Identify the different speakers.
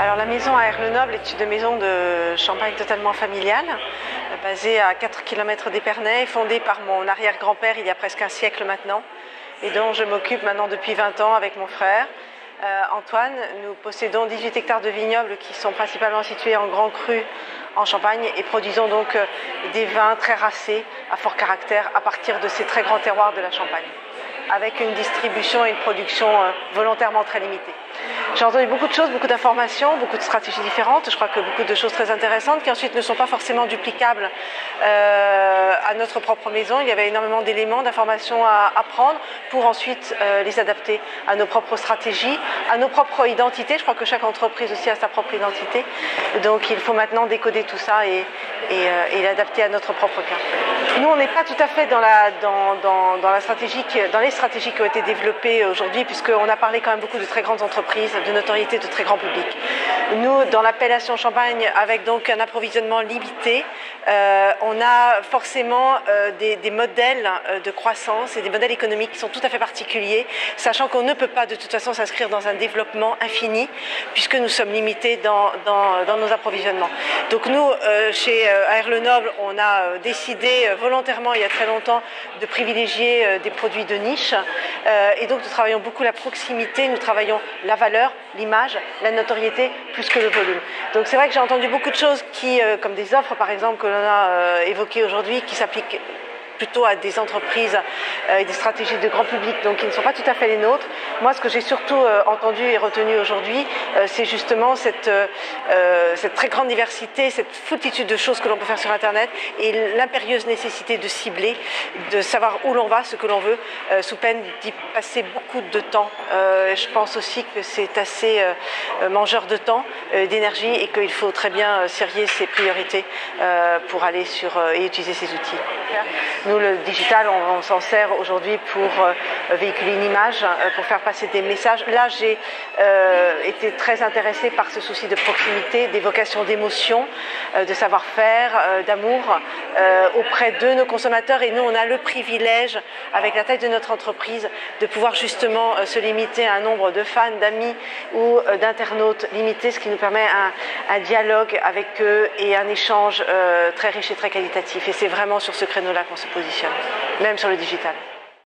Speaker 1: Alors la maison à Aire-le-Noble est une maison de champagne totalement familiale, basée à 4 km d'Épernay, fondée par mon arrière-grand-père il y a presque un siècle maintenant, et dont je m'occupe maintenant depuis 20 ans avec mon frère. Antoine, nous possédons 18 hectares de vignobles qui sont principalement situés en Grand Cru en Champagne et produisons donc des vins très racés à fort caractère à partir de ces très grands terroirs de la Champagne, avec une distribution et une production volontairement très limitée. J'ai entendu beaucoup de choses, beaucoup d'informations, beaucoup de stratégies différentes. Je crois que beaucoup de choses très intéressantes qui ensuite ne sont pas forcément duplicables à notre propre maison. Il y avait énormément d'éléments, d'informations à apprendre pour ensuite les adapter à nos propres stratégies, à nos propres identités. Je crois que chaque entreprise aussi a sa propre identité. Donc il faut maintenant décoder tout ça et l'adapter à notre propre cas. Nous, on n'est pas tout à fait dans les stratégies qui ont été développées aujourd'hui, puisqu'on a parlé quand même beaucoup de très grandes entreprises, de notoriété, de très grand public. Nous, dans l'appellation Champagne, avec donc un approvisionnement limité, on a forcément des modèles de croissance et des modèles économiques qui sont tout à fait particuliers, sachant qu'on ne peut pas de toute façon s'inscrire dans un développement infini, puisque nous sommes limités dans nos approvisionnements. Donc nous, chez Aire-le-Noble, on a décidé volontairement, il y a très longtemps, de privilégier des produits de niche. Et donc nous travaillons beaucoup la proximité, nous travaillons la valeur, l'image, la notoriété, plus que le volume. Donc c'est vrai que j'ai entendu beaucoup de choses qui, comme des offres par exemple que l'on a évoquées aujourd'hui, qui s'appliquent plutôt à des entreprises et des stratégies de grand public, donc qui ne sont pas tout à fait les nôtres. Moi, ce que j'ai surtout entendu et retenu aujourd'hui, c'est justement cette très grande diversité, cette foultitude de choses que l'on peut faire sur Internet et l'impérieuse nécessité de cibler, de savoir où l'on va, ce que l'on veut, sous peine d'y passer beaucoup de temps. Je pense aussi que c'est assez mangeur de temps, d'énergie, et qu'il faut très bien serrer ses priorités pour aller et utiliser ces outils. Nous, le digital, on s'en sert aujourd'hui pour véhiculer une image, pour faire passer des messages. Là, j'ai été très intéressée par ce souci de proximité, d'évocation d'émotions, de savoir-faire, d'amour auprès de nos consommateurs. Et nous, on a le privilège, avec la taille de notre entreprise, de pouvoir justement se limiter à un nombre de fans, d'amis ou d'internautes limité, ce qui nous permet un dialogue avec eux et un échange très riche et très qualitatif. Et c'est vraiment sur ce créneau-là qu'on se positionne, même sur le digital.